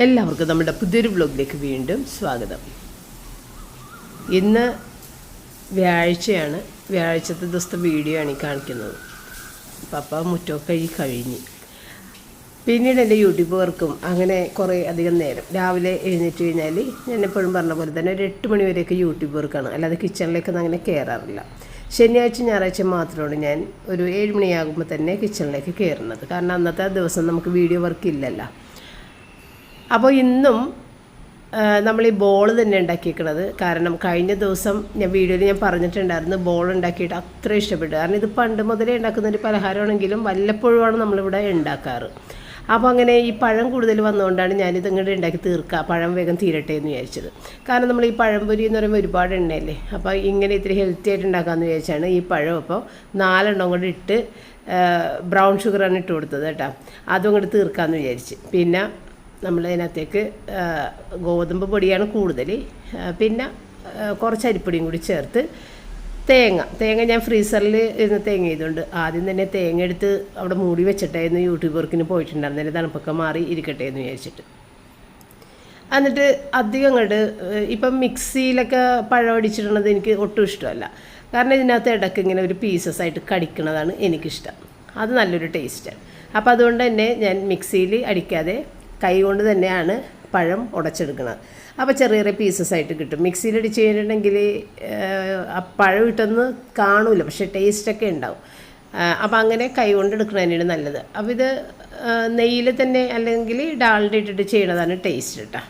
എല്ലാവർക്കും നമ്മുടെ പുതിയൊരു വ്ലോഗിലേക്ക് വീണ്ടും സ്വാഗതം. ഇന്ന് വ്യാഴാഴ്ചയാണ്. വ്യാഴാഴ്ചത്തെ ദിവസത്തെ വീഡിയോ ആണ് ഈ കാണിക്കുന്നത്. പപ്പ മുറ്റമൊക്കെ കഴിഞ്ഞ് പിന്നീട് എൻ്റെ യൂട്യൂബ് വർക്കും അങ്ങനെ കുറേ അധികം നേരം രാവിലെ എഴുന്നേറ്റ് കഴിഞ്ഞാൽ ഞാൻ എപ്പോഴും പറഞ്ഞ പോലെ തന്നെ ഒരു 8 മണി വരെയൊക്കെ യൂട്യൂബ് വർക്കാണ്. അല്ലാതെ കിച്ചണിലേക്കൊന്നും അങ്ങനെ കയറാറില്ല. ശനിയാഴ്ച ഞായറാഴ്ച മാത്രമാണ് ഞാൻ ഒരു 7 മണിയാകുമ്പോൾ തന്നെ കിച്ചണിലേക്ക് കയറുന്നത്. കാരണം അന്നത്തെ ദിവസം നമുക്ക് വീഡിയോ വർക്ക് ഇല്ലല്ലോ. അപ്പോൾ ഇന്നും നമ്മൾ ഈ ബോൾ തന്നെ ഉണ്ടാക്കിയിരിക്കുന്നത്. കാരണം കഴിഞ്ഞ ദിവസം വീഡിയോയിൽ ഞാൻ പറഞ്ഞിട്ടുണ്ടായിരുന്നു ബോൾ ഉണ്ടാക്കിയിട്ട് അത്ര ഇഷ്ടപ്പെട്ടു. കാരണം ഇത് പണ്ട് മുതലേ ഉണ്ടാക്കുന്നൊരു പലഹാരമാണെങ്കിലും വല്ലപ്പോഴുമാണ് നമ്മളിവിടെ ഉണ്ടാക്കാറ്. അപ്പോൾ അങ്ങനെ ഈ പഴം കൂടുതൽ വന്നുകൊണ്ടാണ് ഞാനിത് ഇങ്ങോട്ട് ഉണ്ടാക്കി തീർക്കുക, പഴം വേഗം തീരട്ടെ എന്ന് വിചാരിച്ചത്. കാരണം നമ്മൾ ഈ പഴംപൊരി എന്ന് പറയുമ്പോൾ ഒരുപാട് എണ്ണയല്ലേ. അപ്പോൾ ഇങ്ങനെ ഇത്തിരി ഹെൽത്തി ആയിട്ട് ഉണ്ടാക്കാമെന്ന് വിചാരിച്ചാണ് ഈ പഴം അപ്പോൾ 4 എണ്ണം കൊണ്ട് ഇട്ട് ബ്രൗൺ ഷുഗറാണ് ഇട്ട് കൊടുത്തത് കേട്ടോ. അതും അങ്ങോട്ട് തീർക്കാമെന്ന് വിചാരിച്ച്. പിന്നെ നമ്മൾ അതിനകത്തേക്ക് ഗോതമ്പ് പൊടിയാണ് കൂടുതൽ, പിന്നെ കുറച്ച് അരിപ്പൊടിയും കൂടി ചേർത്ത് തേങ്ങ ഞാൻ ഫ്രീസറിൽ ഇരുന്ന് തേങ്ങ ചെയ്തുകൊണ്ട് ആദ്യം തന്നെ തേങ്ങ എടുത്ത് അവിടെ മൂടി വെച്ചിട്ടായിരുന്നു യൂട്യൂബ് വർക്കിന് പോയിട്ടുണ്ടായിരുന്നു. അതിൻ്റെ തണുപ്പൊക്കെ മാറി ഇരിക്കട്ടെ എന്ന് വിചാരിച്ചിട്ട്. എന്നിട്ട് അധികം അങ്ങോട്ട് ഇപ്പം മിക്സിയിലൊക്കെ പഴം അടിച്ചിടുന്നത് എനിക്ക് ഒട്ടും ഇഷ്ടമല്ല. കാരണം ഇതിനകത്ത് ഇടയ്ക്ക് ഇങ്ങനെ ഒരു പീസസ് ആയിട്ട് കടിക്കണതാണ് എനിക്കിഷ്ടം. അത് നല്ലൊരു ടേസ്റ്റാണ്. അപ്പോൾ അതുകൊണ്ട് തന്നെ ഞാൻ മിക്സിയിൽ അടിക്കാതെ കൈ കൊണ്ട് തന്നെയാണ് പഴം ഉടച്ചെടുക്കുന്നത്. അപ്പോൾ ചെറിയ ചെറിയ പീസസ് ആയിട്ട് കിട്ടും. മിക്സിയിൽ അടിച്ച് കഴിഞ്ഞിട്ടുണ്ടെങ്കിൽ ആ പഴം ഇട്ടൊന്ന് കാണൂല, പക്ഷേ ടേസ്റ്റൊക്കെ ഉണ്ടാവും. അപ്പോൾ അങ്ങനെ കൈ കൊണ്ട് എടുക്കുന്നതിനാണ് നല്ലത്. അപ്പോൾ ഇത് നെയ്യിൽ തന്നെ അല്ലെങ്കിൽ ഡാൽഡ ഇട്ടിട്ട് ചെയ്യണതാണ് ടേസ്റ്റ് കേട്ടോ.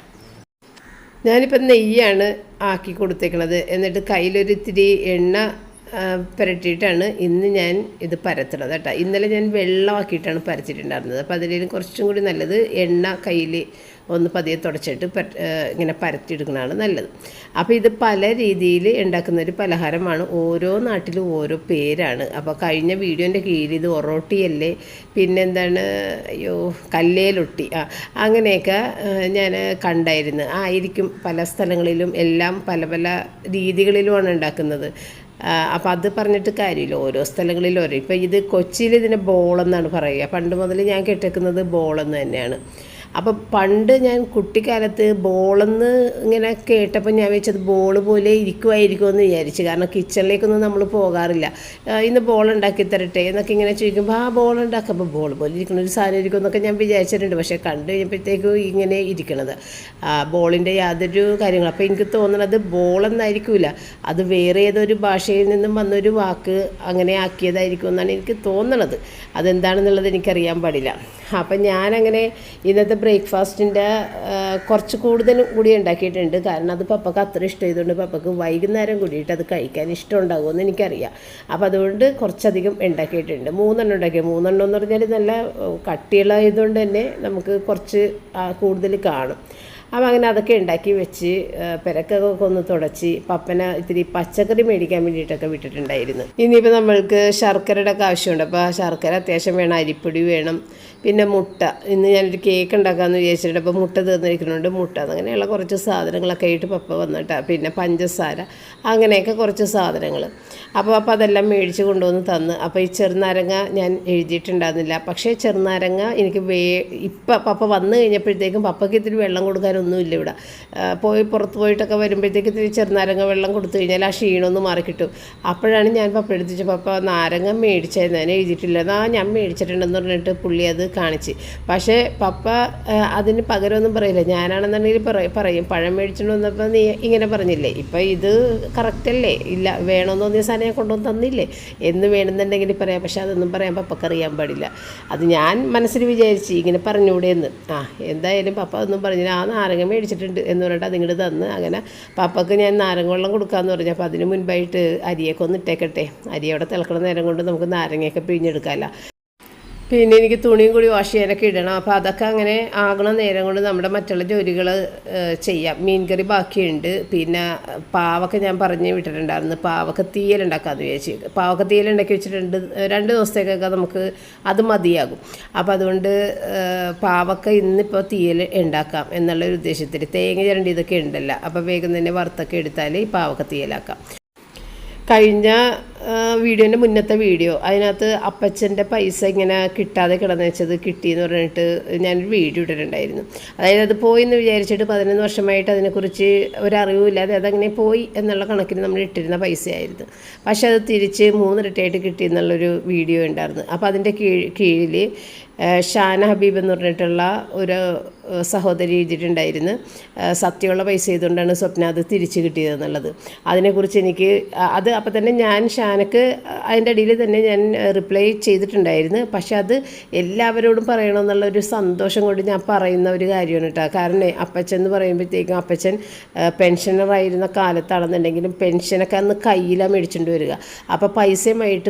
ഞാനിപ്പോൾ നെയ്യാണ് ആക്കി കൊടുത്തേക്കണത്. എന്നിട്ട് കയ്യിലൊരിത്തിരി എണ്ണ പുരട്ടിയിട്ടാണ് ഇന്ന് ഞാൻ ഇത് പരത്തണത് കേട്ടോ. ഇന്നലെ ഞാൻ വെള്ളമാക്കിയിട്ടാണ് പരത്തിയിട്ടുണ്ടായിരുന്നത്. അപ്പോൾ അതിലും കുറച്ചും കൂടി നല്ലത് എണ്ണ കയ്യിൽ ഒന്ന് പതിയെ തുടച്ചിട്ട് ഇങ്ങനെ പരത്തിയെടുക്കുന്നതാണ് നല്ലത്. അപ്പോൾ ഇത് പല രീതിയിൽ ഉണ്ടാക്കുന്നൊരു പലഹാരമാണ്. ഓരോ നാട്ടിലും ഓരോ പേരാണ്. അപ്പോൾ കഴിഞ്ഞ വീഡിയോൻ്റെ കീഴിൽ ഇത് ഒറോട്ടിയല്ലേ, പിന്നെന്താണ് കല്ലേലൊട്ടി, അങ്ങനെയൊക്കെ ഞാൻ കണ്ടായിരുന്നു. ആയിരിക്കും പല സ്ഥലങ്ങളിലും എല്ലാം പല പല രീതികളിലുമാണ് ഉണ്ടാക്കുന്നത്. അപ്പോൾ അത് പറഞ്ഞിട്ട് കാര്യമില്ല, ഓരോ സ്ഥലങ്ങളിലും ഓരോ. ഇപ്പോൾ ഇത് കൊച്ചിയിൽ ഇതിനെ ബോളെന്നാണ് പറയുക. പണ്ട് മുതൽ ഞാൻ കേട്ടേക്കുന്നത് ബോളെന്ന് തന്നെയാണ്. അപ്പോൾ പണ്ട് ഞാൻ കുട്ടിക്കാലത്ത് ബോളെന്ന് ഇങ്ങനെ കേട്ടപ്പോൾ ഞാൻ വെച്ചത് ബോൾ പോലെ ഇരിക്കുമായിരിക്കുമെന്ന് വിചാരിച്ചു. കാരണം കിച്ചണിലേക്കൊന്നും നമ്മൾ പോകാറില്ല. ഇന്ന് ബോൾ ഉണ്ടാക്കി തരട്ടെ എന്നൊക്കെ ഇങ്ങനെ ചോദിക്കുമ്പോൾ ബോൾ ഉണ്ടാക്കുക, അപ്പോൾ ബോൾ പോലെ ഇരിക്കുന്ന ഒരു സാധനം ഇരിക്കും എന്നൊക്കെ ഞാൻ വിചാരിച്ചിട്ടുണ്ട്. പക്ഷേ കണ്ടു കഴിഞ്ഞപ്പോഴത്തേക്കും ഇങ്ങനെ ഇരിക്കണത് ബോളിൻ്റെ യാതൊരു കാര്യങ്ങൾ. അപ്പോൾ എനിക്ക് തോന്നുന്നത് ബോളെന്നായിരിക്കില്ല, അത് വേറെ ഏതൊരു ഭാഷയിൽ നിന്നും വന്നൊരു വാക്ക് അങ്ങനെ ആക്കിയതായിരിക്കും എന്നാണ് എനിക്ക് തോന്നണത്. അതെന്താണെന്നുള്ളത് എനിക്കറിയാൻ പാടില്ല. അപ്പം ഞാനങ്ങനെ ഇന്നത്തെ ബ്രേക്ക്ഫാസ്റ്റിൻ്റെ കുറച്ച് കൂടുതലും കൂടി ഉണ്ടാക്കിയിട്ടുണ്ട്. കാരണം അത് പപ്പക്ക് അത്ര ഇഷ്ടം ചെയ്തുകൊണ്ട് പപ്പക്ക് വൈകുന്നേരം കൂടിയിട്ട് അത് കഴിക്കാൻ ഇഷ്ടം ഉണ്ടാകുമെന്ന് എനിക്കറിയാം. അപ്പോൾ അതുകൊണ്ട് കുറച്ചധികം ഉണ്ടാക്കിയിട്ടുണ്ട്. 3 എണ്ണം ഉണ്ടാക്കി. 3 എണ്ണം എന്ന് പറഞ്ഞാൽ നല്ല കട്ടികളായതുകൊണ്ട് തന്നെ നമുക്ക് കുറച്ച് കൂടുതൽ കാണും. അപ്പം അങ്ങനെ അതൊക്കെ ഉണ്ടാക്കി വെച്ച് പെരക്കൊക്കെ ഒന്ന് തുടച്ച് പപ്പന ഇത്തിരി പച്ചക്കറി മേടിക്കാൻ വേണ്ടിയിട്ടൊക്കെ വിട്ടിട്ടുണ്ടായിരുന്നു. ഇനിയിപ്പോൾ നമ്മൾക്ക് ശർക്കരയുടെ ഒക്കെ ആവശ്യമുണ്ട്. അപ്പോൾ ശർക്കര അത്യാവശ്യം വേണം, അരിപ്പൊടി വേണം, പിന്നെ മുട്ട. ഇന്ന് ഞാനൊരു കേക്ക് ഉണ്ടാക്കാമെന്ന് വിചാരിച്ചിട്ട് അപ്പോൾ മുട്ട തീർന്നിരിക്കുന്നുണ്ട്. മുട്ട അങ്ങനെയുള്ള കുറച്ച് സാധനങ്ങളൊക്കെ ആയിട്ട് പപ്പ വന്നിട്ടാണ്. പിന്നെ പഞ്ചസാര, അങ്ങനെയൊക്കെ കുറച്ച് സാധനങ്ങൾ. അപ്പോൾ അതെല്ലാം മേടിച്ച് കൊണ്ടുവന്ന് തന്ന്. അപ്പോൾ ഈ ചെറുനാരങ്ങ ഞാൻ എഴുതിയിട്ടുണ്ടായിരുന്നില്ല. പക്ഷേ ചെറുനാരങ്ങ എനിക്ക് ഇപ്പം പപ്പ വന്നു കഴിഞ്ഞപ്പോഴത്തേക്കും പപ്പയ്ക്ക് ഇത്തിരി വെള്ളം കൊടുക്കാനൊന്നുമില്ല ഇവിടെ. പുറത്ത് പോയിട്ടൊക്കെ വരുമ്പോഴത്തേക്ക് ഇത്തിരി ചെറുനാരങ്ങ വെള്ളം കൊടുത്തു കഴിഞ്ഞാൽ ആ ക്ഷീണമൊന്ന് മാറിക്കിട്ടും. അപ്പോഴാണ് ഞാൻ പപ്പ എടുത്തിച്ച് പപ്പ നാരങ്ങ മേടിച്ചായിരുന്നു, ഞാൻ എഴുതിയിട്ടില്ല, ഞാൻ മേടിച്ചിട്ടുണ്ടെന്ന് പറഞ്ഞിട്ട് പുള്ളി അത് കാണിച്ച്. പക്ഷേ പപ്പ അതിന് പകരമൊന്നും പറയില്ല. ഞാനാണെന്നുണ്ടെങ്കിൽ പറയും പഴം മേടിച്ചിട്ട് വന്നപ്പോൾ നീ ഇങ്ങനെ പറഞ്ഞില്ലേ, ഇപ്പം ഇത് കറക്റ്റല്ലേ, ഇല്ല വേണമെന്ന് തോന്നിയ സാധനം ഞാൻ കൊണ്ടുവന്ന് തന്നില്ലേ എന്ന് വേണമെന്നുണ്ടെങ്കിൽ പറയാം. പക്ഷെ അതൊന്നും പറയാൻ പപ്പക്കറിയാൻ പാടില്ല. അത് ഞാൻ മനസ്സിൽ വിചാരിച്ച് ഇങ്ങനെ പറഞ്ഞൂടെ എന്ന്. എന്തായാലും പപ്പ ഒന്നും പറഞ്ഞില്ല. നാരങ്ങ മേടിച്ചിട്ടുണ്ട് എന്ന് പറഞ്ഞിട്ട് അതിങ്ങോട്ട് തന്ന്. അങ്ങനെ പപ്പക്ക് ഞാൻ നാരങ്ങ വെള്ളം കൊടുക്കാമെന്ന് പറഞ്ഞു. അപ്പോൾ അതിന് മുൻപായിട്ട് അരിയൊക്കെ ഒന്ന് ഇട്ടേക്കട്ടെ, അരി അവിടെ തിളക്കണ നേരം കൊണ്ട് നമുക്ക് നാരങ്ങയൊക്കെ പിഴിഞ്ഞെടുക്കാമല്ലോ. പിന്നെ എനിക്ക് തുണിയും കൂടി വാഷ് ചെയ്യാനൊക്കെ ഇടണം. അപ്പോൾ അതൊക്കെ അങ്ങനെ ആകണ നേരം കൊണ്ട് നമ്മുടെ മറ്റുള്ള ജോലികൾ ചെയ്യാം. മീൻകറി ബാക്കിയുണ്ട്. പിന്നെ പാവക്ക ഞാൻ പറഞ്ഞ് വിട്ടിട്ടുണ്ടായിരുന്നു, പാവക്ക തീയലുണ്ടാക്കാമെന്ന് വിചാരിച്ച്. പാവക്ക തീയലുണ്ടാക്കി വെച്ചിട്ടുണ്ട്. 2 ദിവസത്തേക്കൊക്കെ നമുക്ക് അത് മതിയാകും. അപ്പോൾ അതുകൊണ്ട് പാവക്ക ഇന്നിപ്പോൾ തീയൽ ഉണ്ടാക്കാം എന്നുള്ളൊരു ഉദ്ദേശത്തിൽ തേങ്ങ ചിരണ്ടി ഇതൊക്കെ ഉണ്ടല്ലോ. അപ്പോൾ വേഗം തന്നെ വറുത്തൊക്കെ എടുത്താൽ ഈ പാവക്ക തീയലാക്കാം. കഴിഞ്ഞ വീഡിയോൻ്റെ മുന്നത്തെ വീഡിയോ അതിനകത്ത് അപ്പച്ചൻ്റെ പൈസ ഇങ്ങനെ കിട്ടാതെ കിടന്നു വെച്ചത് കിട്ടിയെന്ന് പറഞ്ഞിട്ട് ഞാനൊരു വീഡിയോ ഇട്ടിട്ടുണ്ടായിരുന്നു. അതായത് അത് പോയി എന്ന് വിചാരിച്ചിട്ട് 11 വർഷമായിട്ട് അതിനെക്കുറിച്ച് ഒരറിവുമില്ലാതെ അതങ്ങനെ പോയി എന്നുള്ള കണക്കിന് നമ്മൾ ഇട്ടിരുന്ന പൈസയായിരുന്നു. പക്ഷെ അത് തിരിച്ച് 3 ഇരട്ടിയായിട്ട് കിട്ടിയെന്നുള്ളൊരു വീഡിയോ ഉണ്ടായിരുന്നു. അപ്പോൾ അതിൻ്റെ കീഴിൽ ഷാന ഹബീബ് എന്ന് പറഞ്ഞിട്ടുള്ള ഒരു സഹോദരി എഴുതിയിട്ടുണ്ടായിരുന്നു, സത്യമുള്ള പൈസ ചെയ്തുകൊണ്ടാണ് സ്വപ്ന അത് തിരിച്ച് കിട്ടിയതെന്നുള്ളത്. അതിനെക്കുറിച്ച് എനിക്ക് അപ്പോൾ തന്നെ ഞാൻ ഷാനക്ക് അതിൻ്റെ ഇടയിൽ തന്നെ ഞാൻ റിപ്ലൈ ചെയ്തിട്ടുണ്ടായിരുന്നു. പക്ഷെ അത് എല്ലാവരോടും പറയണമെന്നുള്ളൊരു സന്തോഷം കൊണ്ട് ഞാൻ പറയുന്ന ഒരു കാര്യമാണ് കേട്ടോ. കാരണം അപ്പച്ചൻ എന്ന് പറയുമ്പോഴത്തേക്കും അപ്പച്ചൻ പെൻഷനറായിരുന്ന കാലത്താണെന്നുണ്ടെങ്കിലും പെൻഷനൊക്കെ അന്ന് കയ്യിലാണ് മേടിച്ചുകൊണ്ട് വരിക. അപ്പോൾ പൈസ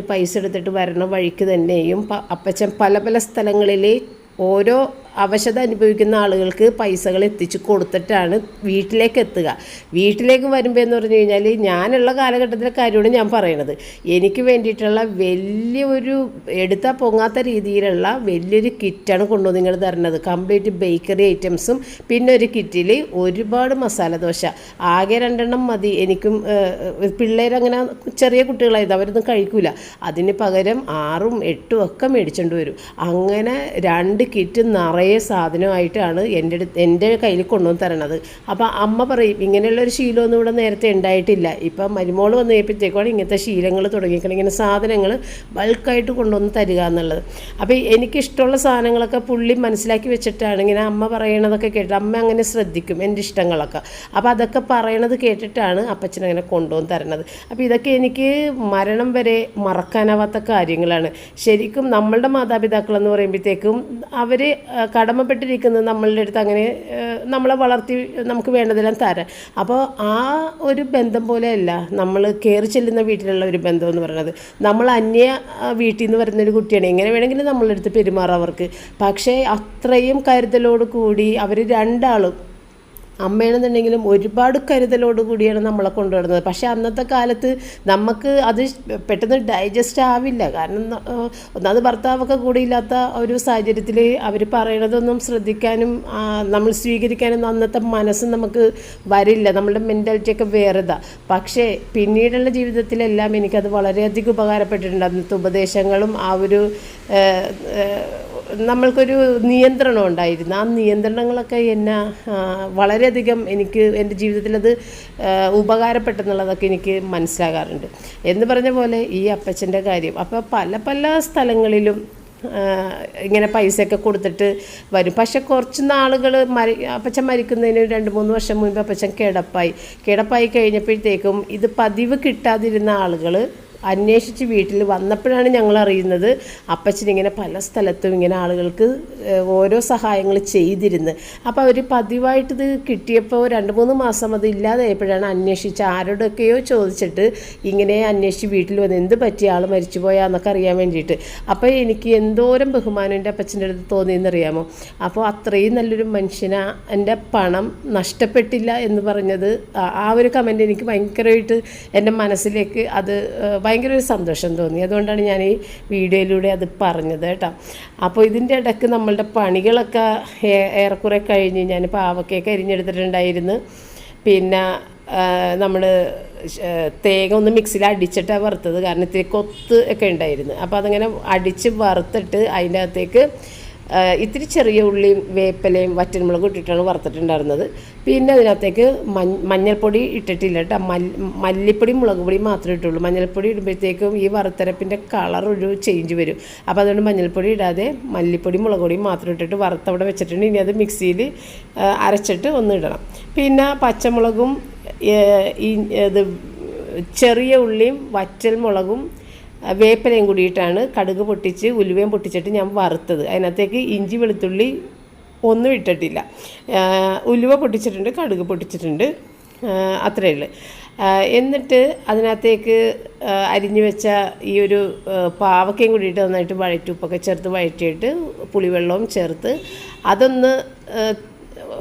എടുത്തിട്ട് വരണ വഴിക്ക് തന്നെയും അപ്പച്ചൻ പല പല സ്ഥലങ്ങളിൽ ഓരോ അവശത അനുഭവിക്കുന്ന ആളുകൾക്ക് പൈസകൾ എത്തിച്ച് കൊടുത്തിട്ടാണ് വീട്ടിലേക്ക് എത്തുക. വീട്ടിലേക്ക് വരുമ്പോൾ എന്ന് പറഞ്ഞു കഴിഞ്ഞാൽ ഞാനുള്ള കാലഘട്ടത്തിലെ കാര്യമാണ് ഞാൻ പറയണത്. എനിക്ക് വേണ്ടിയിട്ടുള്ള വലിയൊരു എടുത്താൽ പൊങ്ങാത്ത രീതിയിലുള്ള വലിയൊരു കിറ്റാണ് കൊണ്ടുവന്ന് നിങ്ങൾ തരുന്നത്. കംപ്ലീറ്റ് ബേക്കറി ഐറ്റംസും പിന്നെ ഒരു കിറ്റിൽ ഒരുപാട് മസാല ദോശ. ആകെ 2 എണ്ണം മതി. എനിക്കും പിള്ളേരങ്ങനെ ചെറിയ കുട്ടികളായിരുന്നു, അവരൊന്നും കഴിക്കൂല. അതിന് പകരം 6ഉം 8ഉം ഒക്കെ മേടിച്ചുകൊണ്ട് വരും. അങ്ങനെ 2 കിറ്റ് നിറയെ സാധനമായിട്ടാണ് എൻ്റെ കയ്യിൽ കൊണ്ടുവന്ന് തരണത്. അപ്പോൾ അമ്മ പറയും ഇങ്ങനെയുള്ളൊരു ശീലമൊന്നും ഇവിടെ നേരത്തെ ഉണ്ടായിട്ടില്ല. ഇപ്പം മരുമോൾ വന്ന് കഴിയുമ്പോഴത്തേക്കാണ് ഇങ്ങനത്തെ ശീലങ്ങൾ തുടങ്ങിക്കണം, ഇങ്ങനെ സാധനങ്ങൾ ബൾക്കായിട്ട് കൊണ്ടുവന്ന് തരിക എന്നുള്ളത്. അപ്പോൾ എനിക്കിഷ്ടമുള്ള സാധനങ്ങളൊക്കെ പുള്ളി മനസ്സിലാക്കി വെച്ചിട്ടാണ് ഇങ്ങനെ അമ്മ പറയണതൊക്കെ കേട്ട് അമ്മ അങ്ങനെ ശ്രദ്ധിക്കും എൻ്റെ ഇഷ്ടങ്ങളൊക്കെ. അപ്പോൾ അതൊക്കെ പറയണത് കേട്ടിട്ടാണ് അപ്പച്ചനങ്ങനെ കൊണ്ടുവന്ന് തരണത്. അപ്പോൾ ഇതൊക്കെ എനിക്ക് മരണം വരെ മറക്കാനാവാത്ത കാര്യങ്ങളാണ്. ശരിക്കും നമ്മളുടെ മാതാപിതാക്കളെന്ന് പറയുമ്പോഴത്തേക്കും അവർ കടമപ്പെട്ടിരിക്കുന്നത് നമ്മളുടെ അടുത്ത് അങ്ങനെ നമ്മളെ വളർത്തി നമുക്ക് വേണ്ടതെല്ലാം തരാൻ. അപ്പോൾ ആ ഒരു ബന്ധം പോലെയല്ല നമ്മൾ കയറി ചെല്ലുന്ന വീട്ടിലുള്ള ഒരു ബന്ധം എന്ന് പറയുന്നത്. നമ്മൾ അന്യ വീട്ടിൽ നിന്ന് വരുന്നൊരു കുട്ടിയാണ്, എങ്ങനെ വേണമെങ്കിലും നമ്മളുടെ അടുത്ത് പെരുമാറാം അവർക്ക്. പക്ഷേ അത്രയും കരുതലോട് കൂടി അവർ രണ്ടാളും അമ്മയാണെന്നുണ്ടെങ്കിലും ഒരുപാട് കരുതലോട് കൂടിയാണ് നമ്മളെ കൊണ്ടുവരുന്നത്. പക്ഷേ അന്നത്തെ കാലത്ത് നമുക്ക് അത് പെട്ടെന്ന് ഡൈജസ്റ്റ് ആവില്ല. കാരണം ഒന്നാമത് ഭർത്താവൊക്കെ കൂടി ഇല്ലാത്ത ഒരു സാഹചര്യത്തിൽ അവർ പറയണതൊന്നും ശ്രദ്ധിക്കാനും നമ്മൾ സ്വീകരിക്കാനും അന്നത്തെ മനസ്സ് നമുക്ക് വരില്ല. നമ്മളുടെ മെൻറ്റാലിറ്റിയൊക്കെ വേറെതാണ്. പക്ഷേ പിന്നീടുള്ള ജീവിതത്തിലെല്ലാം എനിക്കത് വളരെയധികം ഉപകാരപ്പെട്ടിട്ടുണ്ട്. അന്നത്തെ ഉപദേശങ്ങളും ആ ഒരു നമ്മൾക്കൊരു നിയന്ത്രണം ഉണ്ടായിരുന്നു. ആ നിയന്ത്രണങ്ങളൊക്കെ എന്നെ വളരെയധികം എനിക്ക് എൻ്റെ ജീവിതത്തിലത് ഉപകാരപ്പെട്ടെന്നുള്ളതൊക്കെ എനിക്ക് മനസ്സിലാകാറുണ്ട്. എന്ന് പറഞ്ഞ പോലെ ഈ അപ്പച്ചൻ്റെ കാര്യം അപ്പോൾ പല പല സ്ഥലങ്ങളിലും ഇങ്ങനെ പൈസയൊക്കെ കൊടുത്തിട്ട് വരും. പക്ഷെ കുറച്ച് നാളുകൾ അപ്പച്ചൻ മരിക്കുന്നതിന് 2-3 വർഷം മുൻപ് അപ്പച്ചൻ കിടപ്പായി കഴിഞ്ഞപ്പോഴത്തേക്കും ഇത് പതിവ് കിട്ടാതിരുന്ന ആളുകൾ അന്വേഷിച്ച് വീട്ടിൽ വന്നപ്പോഴാണ് ഞങ്ങൾ അറിയുന്നത് അപ്പച്ചനിങ്ങനെ പല സ്ഥലത്തും ഇങ്ങനെ ആളുകൾക്ക് ഓരോ സഹായങ്ങൾ ചെയ്തിരുന്നു. അപ്പോൾ അവർ പതിവായിട്ടിത് കിട്ടിയപ്പോൾ 2-3 മാസം അത് ഇല്ലാതായപ്പോഴാണ് അന്വേഷിച്ച് ആരോടൊക്കെയോ ചോദിച്ചിട്ട് ഇങ്ങനെ അന്വേഷിച്ച് വീട്ടിൽ വന്ന് എന്ത് പറ്റിയ ആൾ മരിച്ചു പോയാന്നൊക്കെ അറിയാൻ വേണ്ടിയിട്ട്. അപ്പോൾ എനിക്ക് എന്തോരം ബഹുമാനം എൻ്റെ അപ്പച്ചൻ്റെ അടുത്ത് തോന്നിയെന്നറിയാമോ. അപ്പോൾ അത്രയും നല്ലൊരു മനുഷ്യനാ എൻ്റെ പണം നഷ്ടപ്പെട്ടില്ല എന്ന് പറഞ്ഞത് ആ ഒരു കമൻറ്റ് എനിക്ക് ഭയങ്കരമായിട്ട് എൻ്റെ മനസ്സിലേക്ക് അത് ഭയങ്കര ഒരു സന്തോഷം തോന്നി. അതുകൊണ്ടാണ് ഞാൻ ഈ വീഡിയോയിലൂടെ അത് പറഞ്ഞത് കേട്ടോ. അപ്പോൾ ഇതിൻ്റെ ഇടയ്ക്ക് നമ്മളുടെ പണികളൊക്കെ ഏറെക്കുറെ കഴിഞ്ഞ് ഞാൻ പാവക്കയൊക്കെ അരിഞ്ഞെടുത്തിട്ടുണ്ടായിരുന്നു. പിന്നെ നമ്മൾ തേങ്ങ ഒന്ന് മിക്സിയിൽ അടിച്ചിട്ടാണ് വറുത്തത്. കാരണം ഇത്തിരി കൊത്ത് ഒക്കെ ഉണ്ടായിരുന്നു. അപ്പോൾ അതങ്ങനെ അടിച്ച് വറുത്തിട്ട് അതിൻ്റെ അകത്തേക്ക് ഇത്തിരി ചെറിയ ഉള്ളിയും വേപ്പിലയും വറ്റൽമുളകും ഇട്ടിട്ടാണ് വറുത്തിട്ടുണ്ടായിരുന്നത്. പിന്നെ അതിനകത്തേക്ക് മഞ്ഞൾപ്പൊടി ഇട്ടിട്ടില്ല കേട്ടോ. മല്ലിപ്പൊടി മുളക് പൊടി മാത്രമേ ഇട്ടുള്ളൂ. മഞ്ഞൾപ്പൊടി ഇടുമ്പോഴത്തേക്കും ഈ വറുത്തരപ്പിൻ്റെ കളർ ഒരു ചേഞ്ച് വരും. അപ്പോൾ അതുകൊണ്ട് മഞ്ഞൾപ്പൊടി ഇടാതെ മല്ലിപ്പൊടി മുളക് പൊടി മാത്രം ഇട്ടിട്ട് വറുത്തവിടെ വെച്ചിട്ടുണ്ട്. ഇനി അത് മിക്സിയിൽ അരച്ചിട്ട് ഒന്ന് ഇടണം. പിന്നെ പച്ചമുളകും ഇത് ചെറിയ ഉള്ളിയും വറ്റൽമുളകും വേപ്പിലയും കൂടിയിട്ടാണ് കടുക് പൊട്ടിച്ച് ഉലുവയും പൊട്ടിച്ചിട്ട് ഞാൻ വറുത്തത്. അതിനകത്തേക്ക് ഇഞ്ചി വെളുത്തുള്ളി ഒന്നും ഇട്ടിട്ടില്ല. ഉലുവ പൊട്ടിച്ചിട്ടുണ്ട്, കടുക് പൊട്ടിച്ചിട്ടുണ്ട്, അത്രയേ ഉള്ളൂ. എന്നിട്ട് അതിനകത്തേക്ക് അരിഞ്ഞു വെച്ച ഈ ഒരു പാവക്കയും കൂടിയിട്ട് നന്നായിട്ട് ഉപ്പൊക്കെ ചേർത്ത് വഴറ്റിയിട്ട് പുളിവെള്ളവും ചേർത്ത് അതൊന്ന്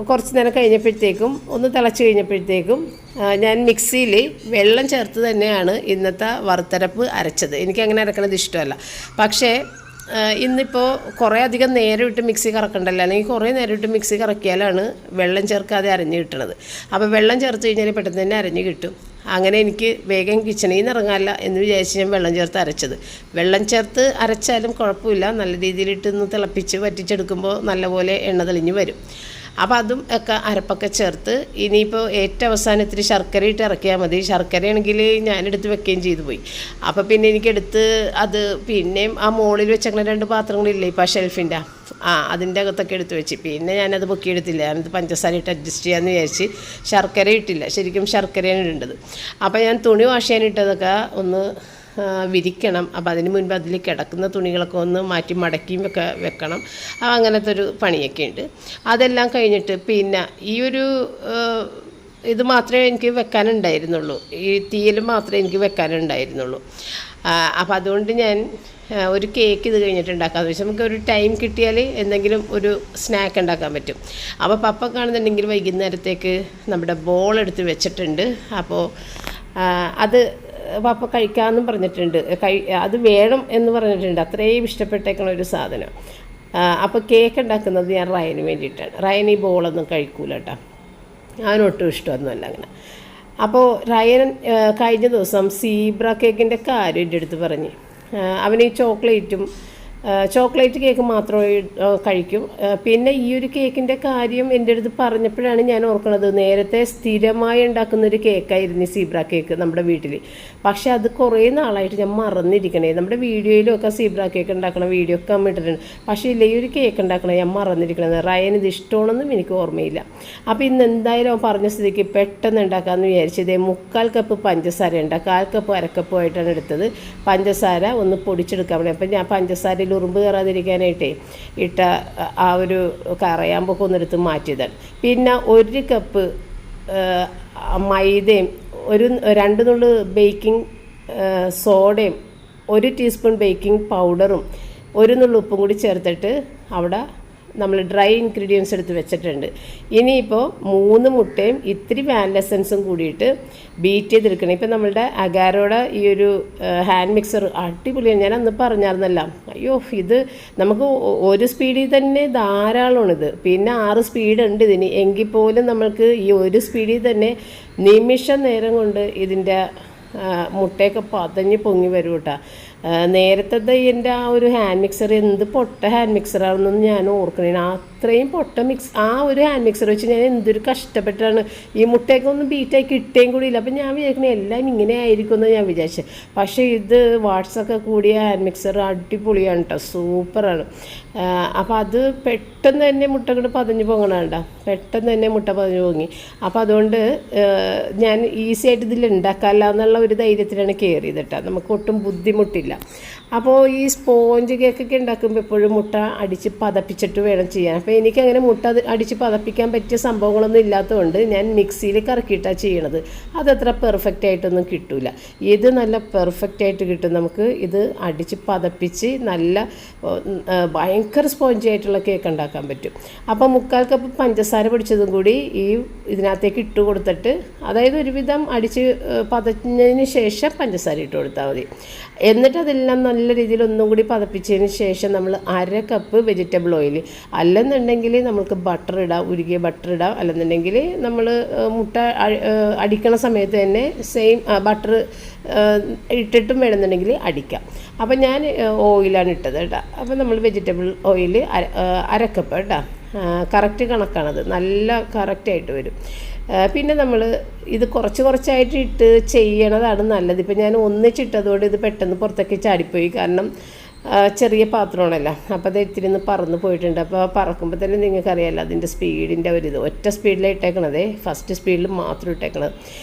കുറച്ച് നേരം കഴിഞ്ഞപ്പോഴത്തേക്കും ഒന്ന് തിളച്ച് കഴിഞ്ഞപ്പോഴത്തേക്കും ഞാൻ മിക്സിയിൽ വെള്ളം ചേർത്ത് തന്നെയാണ് ഇന്നത്തെ വറുത്തരപ്പ് അരച്ചത്. എനിക്കങ്ങനെ അരക്കണത് ഇഷ്ടമല്ല. പക്ഷേ ഇന്നിപ്പോൾ കുറേ അധികം നേരം ഇട്ട് മിക്സി കറക്കണ്ടല്ലോ, അല്ലെങ്കിൽ കുറേ നേരം ഇട്ട് മിക്സി കറക്കിയാലാണ് വെള്ളം ചേർക്കാതെ അരഞ്ഞ് കിട്ടണത്. അപ്പോൾ വെള്ളം ചേർത്ത് കഴിഞ്ഞാൽ പെട്ടെന്ന് തന്നെ അരഞ്ഞ് കിട്ടും. അങ്ങനെ എനിക്ക് വേഗം കിച്ചണിൽ നിന്ന് ഇറങ്ങാമല്ല എന്ന് വിചാരിച്ച് ഞാൻ വെള്ളം ചേർത്ത് അരച്ചത്. വെള്ളം ചേർത്ത് അരച്ചാലും കുഴപ്പമില്ല, നല്ല രീതിയിലിട്ടൊന്ന് തിളപ്പിച്ച് വറ്റിച്ചെടുക്കുമ്പോൾ നല്ലപോലെ എണ്ണ തെളിഞ്ഞ് വരും. അപ്പോൾ അതും ഒക്കെ അരപ്പൊക്കെ ചേർത്ത് ഇനിയിപ്പോൾ ഏറ്റവും അവസാനം ഇത്തിരി ശർക്കര ഇട്ട് ഇറക്കിയാൽ മതി. ശർക്കരയാണെങ്കിൽ ഞാനെടുത്ത് വെക്കുകയും ചെയ്തു പോയി. അപ്പോൾ പിന്നെ എനിക്കെടുത്ത് അത് പിന്നെയും ആ മുകളിൽ വെച്ചങ്ങനെ 2 പാത്രങ്ങളില്ലേ ഇപ്പോൾ ആ ഷെൽഫിൻ്റെ അതിൻ്റെ അകത്തൊക്കെ എടുത്ത് വെച്ച് പിന്നെ ഞാനത് പൊക്കിയെടുത്തില്ല. ഞാനത് പഞ്ചസാര ഇട്ട് അഡ്ജസ്റ്റ് ചെയ്യാമെന്ന് വിചാരിച്ച് ശർക്കര ഇട്ടില്ല, ശരിക്കും ശർക്കരയാണ് ഇടേണ്ടത്. അപ്പോൾ ഞാൻ തുണി വാഷ് ചെയ്യാനിട്ടതൊക്കെ ഒന്ന് വിരിക്കണം. അപ്പോൾ അതിന് മുൻപ് അതിൽ കിടക്കുന്ന തുണികളൊക്കെ ഒന്ന് മാറ്റി മടക്കിയും ഒക്കെ വെക്കണം. അങ്ങനത്തെ ഒരു പണിയൊക്കെ ഉണ്ട്. അതെല്ലാം കഴിഞ്ഞിട്ട് പിന്നെ ഈ ഒരു ഇത് മാത്രമേ എനിക്ക് വെക്കാനുണ്ടായിരുന്നുള്ളൂ, ഈ തീയിൽ മാത്രമേ എനിക്ക് വെക്കാനുണ്ടായിരുന്നുള്ളൂ. അപ്പോൾ അതുകൊണ്ട് ഞാൻ ഒരു കേക്ക് ഇത് കഴിഞ്ഞിട്ട് ഉണ്ടാക്കാമെന്ന് വെച്ചാൽ നമുക്ക് ഒരു ടൈം കിട്ടിയാൽ എന്തെങ്കിലും ഒരു സ്നാക്ക് ഉണ്ടാക്കാൻ പറ്റും. അപ്പോൾ പപ്പ കാണുന്നുണ്ടെങ്കിൽ വൈകുന്നേരത്തേക്ക് നമ്മുടെ ബോൾ എടുത്ത് വെച്ചിട്ടുണ്ട്. അപ്പോൾ അത് പപ്പ കഴിക്കാമെന്നും പറഞ്ഞിട്ടുണ്ട്, അത് വേണം എന്ന് പറഞ്ഞിട്ടുണ്ട്. അത്രയും ഇഷ്ടപ്പെട്ടേക്കണ ഒരു സാധനം. അപ്പോൾ കേക്ക് ഉണ്ടാക്കുന്നത് ഞാൻ റയന് വേണ്ടിയിട്ടാണ്. റയൻ ഈ ബോളൊന്നും കഴിക്കൂല കേട്ടോ, അവനൊട്ടും ഇഷ്ടമൊന്നുമല്ല അങ്ങനെ. അപ്പോൾ റയൻ കഴിഞ്ഞ ദിവസം സീബ്ര കേക്കിൻ്റെ കാര്യം എൻ്റെ അടുത്ത് പറഞ്ഞ് അവന് ഈ ചോക്ലേറ്റ് കേക്ക് മാത്രമേ കഴിക്കും. പിന്നെ ഈ ഒരു കേക്കിൻ്റെ കാര്യം എൻ്റെ അടുത്ത് പറഞ്ഞപ്പോഴാണ് ഞാൻ ഓർക്കുന്നത്, നേരത്തെ സ്ഥിരമായി ഉണ്ടാക്കുന്നൊരു കേക്കായിരുന്നു സീബ്ര കേക്ക് നമ്മുടെ വീട്ടിൽ. പക്ഷേ അത് കുറേ നാളായിട്ട് ഞാൻ മറന്നിരിക്കണേ. നമ്മുടെ വീഡിയോയിലൊക്കെ സീബ്ര കേക്ക് ഉണ്ടാക്കണ വീഡിയോ ഒക്കെ ഇട്ടിട്ടുണ്ട്. പക്ഷേ ഇല്ല, ഈ ഒരു കേക്ക് ഉണ്ടാക്കണേ ഞാൻ മറന്നിരിക്കണത്. റയൻ ഇത് ഇഷ്ടമാണെന്നും എനിക്ക് ഓർമ്മയില്ല. അപ്പോൾ ഇന്ന് എന്തായാലും പറഞ്ഞ സ്ഥിതിക്ക് പെട്ടെന്ന് ഉണ്ടാക്കാമെന്ന് വിചാരിച്ചത് 3/4 കപ്പ് പഞ്ചസാര ഉണ്ട്. 1/4 കപ്പ് അരക്കപ്പുമായിട്ടാണ് എടുത്തത്. പഞ്ചസാര ഒന്ന് പൊടിച്ചെടുക്കാൻ വേണ്ടി. അപ്പം ഞാൻ പഞ്ചസാരയിൽ ഉറുമ്പ് കയറാതിരിക്കാനായിട്ടേ ഇട്ട ആ ഒരു കറയാമ്പൊക്കെ ഒന്നെടുത്ത് മാറ്റിയതാണ്. പിന്നെ 1 കപ്പ് മൈദയും 2 നുള്ളു ബേക്കിംഗ് സോഡയും 1 ടീസ്പൂൺ ബേക്കിംഗ് പൗഡറും 1 നുള്ളു ഉപ്പും കൂടി ചേർത്തിട്ട് അവിടെ നമ്മൾ ഡ്രൈ ഇൻഗ്രീഡിയൻസ് എടുത്ത് വെച്ചിട്ടുണ്ട്. ഇനിയിപ്പോൾ 3 മുട്ടയും ഇത്തിരി വാനില എസൻസും കൂടിയിട്ട് ബീറ്റ് ചെയ്തെടുക്കണം. ഇപ്പം നമ്മളുടെ അഗാരോയുടെ ഈ ഒരു ഹാൻഡ് മിക്സർ അടിപൊളിയാണ്. ഞാൻ അന്ന് പറഞ്ഞായിരുന്നല്ല, അയ്യോ ഇത് നമുക്ക് ഒരു സ്പീഡിൽ തന്നെ ധാരാളമാണിത്. പിന്നെ 6 സ്പീഡ് ഉണ്ട് ഇതിന്. എങ്കിൽ പോലും നമ്മൾക്ക് ഈ ഒരു സ്പീഡിൽ തന്നെ നിമിഷ നേരം കൊണ്ട് ഇതിൻ്റെ മുട്ടയൊക്കെ പതഞ്ഞ് പൊങ്ങി വരും കേട്ടോ. നേരത്തെ എൻ്റെ ആ ഒരു ഹാൻഡ് മിക്സർ എന്ത് പൊട്ട ഹാൻഡ് മിക്സറാണെന്നൊന്നും ഞാൻ ഓർക്കണേ. അത്രയും പൊട്ട ആ ഒരു ഹാൻഡ് മിക്സർ വെച്ച് ഞാൻ എന്തൊരു കഷ്ടപ്പെട്ടാണ് ഈ മുട്ടയൊക്കെ ഒന്ന് ബീറ്റായി കിട്ടുകയും കൂടി ഇല്ല. അപ്പം ഞാൻ വിചാരിക്കണേ എല്ലാം ഇങ്ങനെ ആയിരിക്കും എന്ന് ഞാൻ വിചാരിച്ചത്. പക്ഷേ ഇത് വാട്സൊക്കെ കൂടിയ ഹാൻഡ് മിക്സർ അടിപൊളിയാണ് കേട്ടോ, സൂപ്പറാണ്. അപ്പോൾ അത് പെട്ടെന്ന് തന്നെ മുട്ട കൊണ്ട് പതഞ്ഞ് പൊങ്ങണണ്ട, പെട്ടെന്ന് തന്നെ മുട്ട പതഞ്ഞ് പൊങ്ങി. അപ്പോൾ അതുകൊണ്ട് ഞാൻ ഈസി ആയിട്ട് ഇതിൽ ഉണ്ടാക്കാമല്ല എന്നുള്ള ഒരു ധൈര്യത്തിലാണ് കയറിയത് കേട്ടോ. നമുക്ക് ഒട്ടും ബുദ്ധിമുട്ടില്ല. അപ്പോൾ ഈ സ്പോഞ്ച് കേക്കൊക്കെ ഉണ്ടാക്കുമ്പോൾ എപ്പോഴും മുട്ട അടിച്ച് പതപ്പിച്ചിട്ട് വേണം ചെയ്യാൻ. അപ്പോൾ എനിക്കങ്ങനെ മുട്ട അടിച്ച് പതപ്പിക്കാൻ പറ്റിയ സംഭവങ്ങളൊന്നും ഇല്ലാത്തതുകൊണ്ട് ഞാൻ മിക്സിയിൽ കറക്കിയിട്ടാണ് ചെയ്യണത്. അതത്ര പെർഫെക്റ്റ് ആയിട്ടൊന്നും കിട്ടില്ല. ഇത് നല്ല പെർഫെക്റ്റ് ആയിട്ട് കിട്ടും. നമുക്ക് ഇത് അടിച്ച് പതപ്പിച്ച് നല്ല ഭയങ്കര സ്പോഞ്ചി ആയിട്ടുള്ള കേക്ക് ഉണ്ടാക്കാൻ പറ്റും. അപ്പോൾ 3/4 കപ്പ് പഞ്ചസാര പൊടിച്ചതും കൂടി ഇതിനകത്തേക്ക് ഇട്ട് കൊടുത്തിട്ട്, അതായത് ഒരുവിധം അടിച്ച് പതഞ്ഞതിന് ശേഷം പഞ്ചസാര ഇട്ട് കൊടുത്താൽ മതി. എന്നിട്ട് അതെല്ലാം നല്ല രീതിയിൽ ഒന്നും കൂടി പതപ്പിച്ചതിന് ശേഷം നമ്മൾ 1/2 കപ്പ് വെജിറ്റബിൾ ഓയിൽ, അല്ലെന്നുണ്ടെങ്കിൽ നമുക്ക് ബട്ടർ ഇടാം, ഉരുകിയ ബട്ടർ ഇടാം. അല്ലെന്നുണ്ടെങ്കിൽ നമ്മൾ മുട്ട അടിക്കണ സമയത്ത് തന്നെ സെയിം ബട്ടർ ഇട്ടിട്ടും വേണമെന്നുണ്ടെങ്കിൽ അടിക്കാം. അപ്പം ഞാൻ ഓയിലാണ് ഇട്ടത് കേട്ടോ. അപ്പം നമ്മൾ വെജിറ്റബിൾ ഓയിൽ 1/2 കപ്പ് കേട്ടോ, കറക്റ്റ് കണക്കാണത്, നല്ല കറക്റ്റായിട്ട് വരും. പിന്നെ നമ്മൾ ഇത് കുറച്ചായിട്ട് ഇട്ട് ചെയ്യണതാണ് നല്ലത്. ഇപ്പം ഞാൻ ഒന്നിച്ചിട്ടതുകൊണ്ട് ഇത് പെട്ടെന്ന് പുറത്തേക്ക് ചാടിപ്പോയി, കാരണം ചെറിയ പാത്രമാണല്ലോ. അപ്പോൾ അത് ഇത്തിരി ഒന്ന് പറന്ന് പോയിട്ടുണ്ട്. അപ്പോൾ പറക്കുമ്പോൾ തന്നെ നിങ്ങൾക്കറിയാമല്ലോ അതിൻ്റെ സ്പീഡിൻ്റെ ഒരിത്. ഒറ്റ സ്പീഡിലാണ് ഇട്ടേക്കണതേ, ഫസ്റ്റ് സ്പീഡിൽ മാത്രം ഇട്ടേക്കണത്.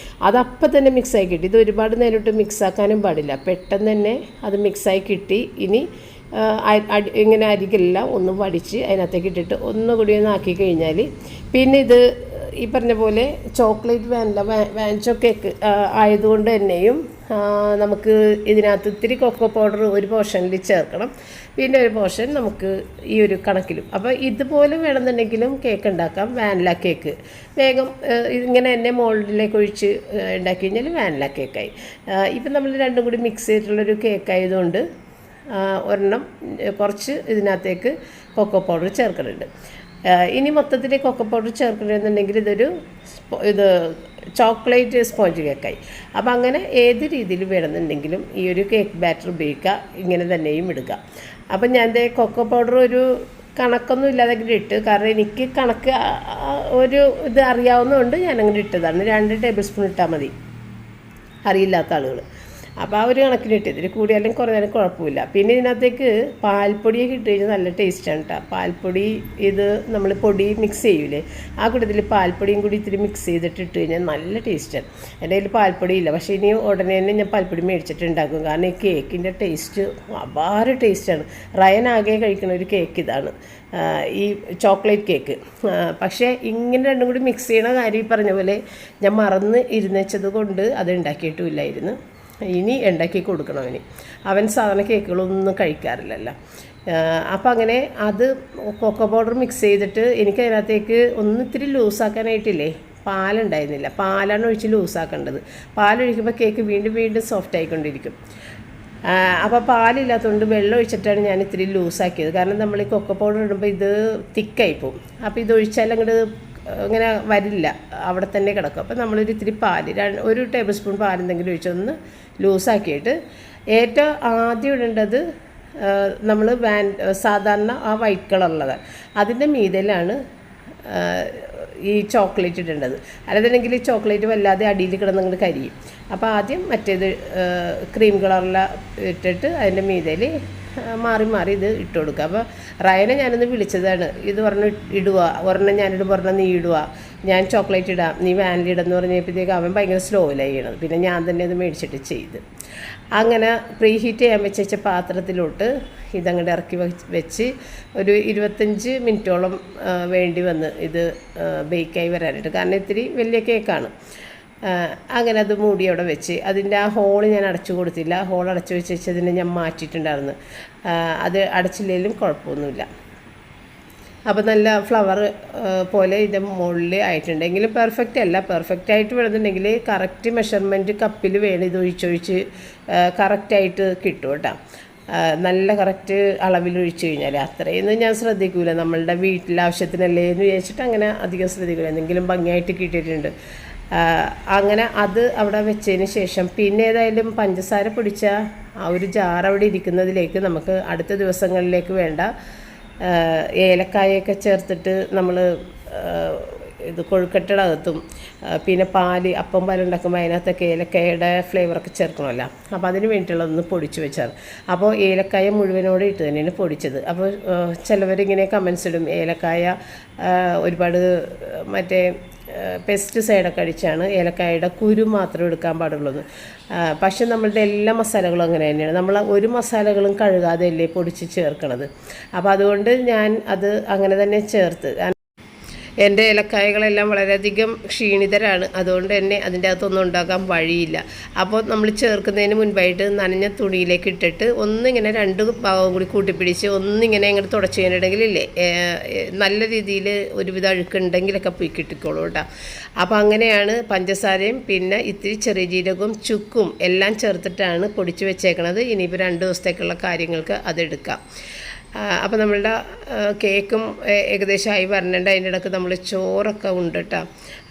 അതപ്പം തന്നെ മിക്സായി കിട്ടി. ഇത് ഒരുപാട് നേരിട്ട് മിക്സാക്കാനും പാടില്ല, പെട്ടെന്ന് തന്നെ അത് മിക്സായി കിട്ടി. ഇനി ഇങ്ങനെ അരികെല്ലാം ഒന്ന് വടിച്ച് അതിനകത്തേക്ക് ഇട്ടിട്ട് ഒന്നുകൂടി ഒന്ന് ആക്കി കഴിഞ്ഞാൽ പിന്നെ ഇത് ഈ പറഞ്ഞ പോലെ ചോക്ലേറ്റ് വാനില കേക്ക് ആയതുകൊണ്ട് തന്നെയും നമുക്ക് ഇതിനകത്ത് ഇത്തിരി കൊക്കോ പൗഡർ ഒരു പോർഷനിൽ ചേർക്കണം, പിന്നെ ഒരു പോർഷൻ നമുക്ക് ഈ ഒരു കണക്കിലും. അപ്പോൾ ഇതുപോലെ വേണമെന്നുണ്ടെങ്കിലും കേക്ക് ഉണ്ടാക്കാം. വാനില കേക്ക് വേഗം ഇങ്ങനെ തന്നെ മോൾഡിലേക്ക് ഒഴിച്ച് ഉണ്ടാക്കി കഴിഞ്ഞാൽ വാനില കേക്കായി. ഇപ്പം നമ്മൾ രണ്ടും കൂടി മിക്സ് ചെയ്തിട്ടുള്ളൊരു കേക്കായതുകൊണ്ട് ഒരെണ്ണം കുറച്ച് ഇതിനകത്തേക്ക് കൊക്കോ പൗഡർ ചേർക്കുന്നുണ്ട്. ഇനി മൊത്തത്തിൽ കൊക്കോ പൗഡർ ചേർക്കണമെന്നുണ്ടെങ്കിൽ ഇത് ചോക്ലേറ്റ് സ്പോഞ്ച് കേക്കായി. അപ്പോൾ അങ്ങനെ ഏത് രീതിയിൽ വേണമെന്നുണ്ടെങ്കിലും ഈ ഒരു കേക്ക് ബാറ്റർ ഉപയോഗിക്കുക, ഇങ്ങനെ തന്നെയും ഇടുക. അപ്പം ഞാൻ കൊക്കോ പൗഡർ ഒരു കണക്കൊന്നും ഇല്ലാതെ ഇട്ട്, കാരണം എനിക്ക് കണക്ക് ഒരു ഇത് അറിയാവുന്നതുകൊണ്ട് ഞാനങ്ങനെ ഇട്ടതാണ്. 2 ടേബിൾ സ്പൂൺ ഇട്ടാൽ മതി അറിയില്ലാത്ത ആളുകൾ. അപ്പോൾ ആ ഒരു കണക്കിനിട്ട്, ഇതിൽ കൂടിയാലും കുറഞ്ഞാലും കുഴപ്പമില്ല. പിന്നെ ഇതിനകത്തേക്ക് പാൽപ്പൊടിയൊക്കെ ഇട്ട് കഴിഞ്ഞാൽ നല്ല ടേസ്റ്റാണ് കേട്ടോ. പാൽപ്പൊടി ഇത് നമ്മൾ പൊടി മിക്സ് ചെയ്യൂലേ, ആ കൂട്ടത്തിൽ പാൽപ്പൊടിയും കൂടി ഇത്തിരി മിക്സ് ചെയ്തിട്ട് ഇട്ട് കഴിഞ്ഞാൽ നല്ല ടേസ്റ്റാണ്. എൻ്റെ കയ്യിൽ പാൽപ്പൊടി ഇല്ല, പക്ഷേ ഇനി ഉടനെ തന്നെ ഞാൻ പാൽപ്പൊടി മേടിച്ചിട്ടുണ്ടാക്കും. കാരണം ഈ കേക്കിൻ്റെ ടേസ്റ്റ് അപാര ടേസ്റ്റാണ്. റയൻ ആകെ കഴിക്കുന്ന ഒരു കേക്ക് ഇതാണ്, ഈ ചോക്ലേറ്റ് കേക്ക്. പക്ഷേ ഇങ്ങനെ രണ്ടും കൂടി മിക്സ് ചെയ്യണ കാര്യം ഈ പറഞ്ഞ പോലെ ഞാൻ മറന്ന് ഇരുന്നച്ചത് കൊണ്ട് അത് ഉണ്ടാക്കിയിട്ടുമില്ലായിരുന്നു. ഇനി ഉണ്ടാക്കി കൊടുക്കണം അവൻ സാധാരണ കേക്കുകളൊന്നും കഴിക്കാറില്ലല്ലോ. അപ്പം അങ്ങനെ അത് കൊക്കോ പൗഡർ മിക്സ് ചെയ്തിട്ട് എനിക്ക് അതിനകത്തേക്ക് ഇത്തിരി ലൂസാക്കാനായിട്ടില്ലേ, പാലുണ്ടായിരുന്നില്ല. പാലാണ് ഒഴിച്ച് ലൂസാക്കേണ്ടത്. പാലൊഴിക്കുമ്പോൾ കേക്ക് വീണ്ടും വീണ്ടും സോഫ്റ്റ് ആയിക്കൊണ്ടിരിക്കും. അപ്പോൾ പാലില്ലാത്തതുകൊണ്ട് വെള്ളം ഒഴിച്ചിട്ടാണ് ഞാൻ ഇത്തിരി ലൂസാക്കിയത്. കാരണം നമ്മൾ ഈ കൊക്കോ പൗഡർ ഇടുമ്പോൾ ഇത് തിക്കായി പോകും. അപ്പോൾ ഇതൊഴിച്ചാൽ അങ്ങോട്ട് ഇങ്ങനെ വരില്ല, അവിടെ തന്നെ കിടക്കും. അപ്പോൾ നമ്മളൊരു ഇത്തിരി പാല് 1 ടേബിൾ സ്പൂൺ പാലെന്തെങ്കിലും ഒഴിച്ചൊന്ന് ലൂസാക്കിയിട്ട്, ഏറ്റവും ആദ്യം ഇടേണ്ടത് നമ്മൾ സാധാരണ ആ വൈറ്റ് കളറുള്ളത് അതിൻ്റെ മീതയിലാണ് ഈ ചോക്ലേറ്റ് ഇടേണ്ടത്. അല്ലാതെങ്കിൽ ഈ ചോക്ലേറ്റ് വല്ലാതെ അടിയിൽ കിടന്നങ്ങോട്ട് കരിയും. അപ്പോൾ ആദ്യം മറ്റേത് ക്രീം കളറിൽ ഇട്ടിട്ട് അതിൻ്റെ മീതയിൽ മാറി മാറി ഇത് ഇട്ട് കൊടുക്കുക. അപ്പോൾ റയനെ ഞാനൊന്ന് വിളിച്ചതാണ്, ഇത് പറഞ്ഞ് ഇടുക, ഒരെണ്ണം ഞാനിടും, ഒരെണ്ണം നീ ഇടുക, ഞാൻ ചോക്ലേറ്റ് ഇടാം, നീ വാനില ഇടുമെന്ന് പറഞ്ഞപ്പോഴത്തേക്ക് അവൻ ഭയങ്കര സ്ലോയിലായി ചെയ്യണത്. പിന്നെ ഞാൻ തന്നെ അത് മേടിച്ചിട്ട് ചെയ്ത്, അങ്ങനെ പ്രീ ഹീറ്റ് ചെയ്യാൻ വെച്ച പാത്രത്തിലോട്ട് ഇതങ്ങോട്ട് ഇറക്കി വെച്ച് ഒരു 25 മിനിറ്റോളം വേണ്ടി വന്ന് ഇത് ബേക്കായി വരാനായിട്ട്. കാരണം ഇത്തിരി വലിയ കേക്കാണ്. അങ്ങനെ അത് മൂടി അവിടെ വെച്ച്, അതിൻ്റെ ആ ഹോൾ ഞാൻ അടച്ചു കൊടുത്തില്ല. ഹോൾ അടച്ചു വെച്ചതിനെ ഞാൻ മാറ്റിയിട്ടുണ്ടായിരുന്നു. അത് അടച്ചില്ലെങ്കിലും കുഴപ്പമൊന്നുമില്ല. അപ്പോൾ നല്ല ഫ്ലവർ പോലെ ഇതിൻ്റെ മുകളിൽ ആയിട്ടുണ്ട്. എങ്കിലും പെർഫെക്റ്റ് അല്ല. പെർഫെക്റ്റ് ആയിട്ട് വേണമെന്നുണ്ടെങ്കിൽ കറക്റ്റ് മെഷർമെൻറ്റ് കപ്പിൽ വേണം ഇത് ഒഴിച്ചൊഴിച്ച് കറക്റ്റായിട്ട് കിട്ടും കേട്ടോ. നല്ല കറക്റ്റ് അളവിൽ ഒഴിച്ചു കഴിഞ്ഞാൽ അത്രയൊന്നും ഞാൻ ശ്രദ്ധിക്കില്ല. നമ്മളുടെ വീട്ടിലെ ആവശ്യത്തിനല്ലേ എന്ന് വിചാരിച്ചിട്ട് അങ്ങനെ അധികം ശ്രദ്ധിക്കില്ല. എന്തെങ്കിലും ഭംഗിയായിട്ട് കിട്ടിയിട്ടുണ്ട്. അങ്ങനെ അത് അവിടെ വെച്ചതിന് ശേഷം പിന്നെ ഏതായാലും പഞ്ചസാര പൊടിച്ച ആ ഒരു ജാർ അവിടെ ഇരിക്കുന്നതിലേക്ക് നമുക്ക് അടുത്ത ദിവസങ്ങളിലേക്ക് വേണ്ട ഏലക്കായൊക്കെ ചേർത്തിട്ട് നമ്മൾ ഇത് കൊഴുക്കട്ടയുടെ അകത്തും പിന്നെ പാല് അപ്പം പാലുണ്ടാക്കുമ്പോൾ അതിനകത്തൊക്കെ ഏലക്കായയുടെ ഫ്ലേവറൊക്കെ ചേർക്കണമല്ലോ. അപ്പോൾ അതിന് വേണ്ടിയിട്ടുള്ളതൊന്ന് പൊടിച്ച് വെച്ചാൽ, അപ്പോൾ ഏലക്കായ മുഴുവനോടെ ഇട്ട് തന്നെയാണ് പൊടിച്ചത്. അപ്പോൾ ചിലവരിങ്ങനെ കമൻസ് ഇടും, ഏലക്കായ ഒരുപാട് മറ്റേ പെസ്റ്റിസൈഡൊക്കെ അടിച്ചാണ് ഏലക്കായയുടെ കുരു മാത്രം എടുക്കാൻ പാടുള്ളൂ. പക്ഷെ നമ്മളുടെ എല്ലാ മസാലകളും അങ്ങനെ തന്നെയാണ്. നമ്മൾ ഒരു മസാലകളും കഴുകാതെ അല്ലേ പൊടിച്ച് ചേർക്കണത്. അപ്പോൾ അതുകൊണ്ട് ഞാൻ അത് അങ്ങനെ തന്നെ ചേർത്ത്. എൻ്റെ ഏലക്കായകളെല്ലാം വളരെയധികം ക്ഷീണിതരാണ്, അതുകൊണ്ട് തന്നെ അതിൻ്റെ അകത്തൊന്നും ഉണ്ടാക്കാൻ വഴിയില്ല. അപ്പോൾ നമ്മൾ ചേർക്കുന്നതിന് മുൻപായിട്ട് നനഞ്ഞ തുണിയിലേക്ക് ഇട്ടിട്ട് ഒന്നിങ്ങനെ 2 ഭാഗവും കൂടി കൂട്ടിപ്പിടിച്ച് ഒന്നിങ്ങനെ ഇങ്ങോട്ട് തുടച്ച് കഴിഞ്ഞിട്ടുണ്ടെങ്കിലില്ലേ നല്ല രീതിയിൽ ഒരുവിധ അഴുക്കുണ്ടെങ്കിലൊക്കെ പോയി കിട്ടിക്കോളൂ കേട്ടോ. അപ്പോൾ അങ്ങനെയാണ് പഞ്ചസാരയും പിന്നെ ഇത്തിരി ചെറിയ ജീരകവും ചുക്കും എല്ലാം ചേർത്തിട്ടാണ് പൊടിച്ച് വെച്ചേക്കണത്. ഇനിയിപ്പോൾ 2 ദിവസത്തേക്കുള്ള കാര്യങ്ങൾക്ക് അതെടുക്കാം. അപ്പോൾ നമ്മളുടെ കേക്കും ഏകദേശമായി വരണുണ്ട്. അതിൻ്റെ ഇടയ്ക്ക് നമ്മൾ ചോറൊക്കെ ഉണ്ട് കേട്ടോ.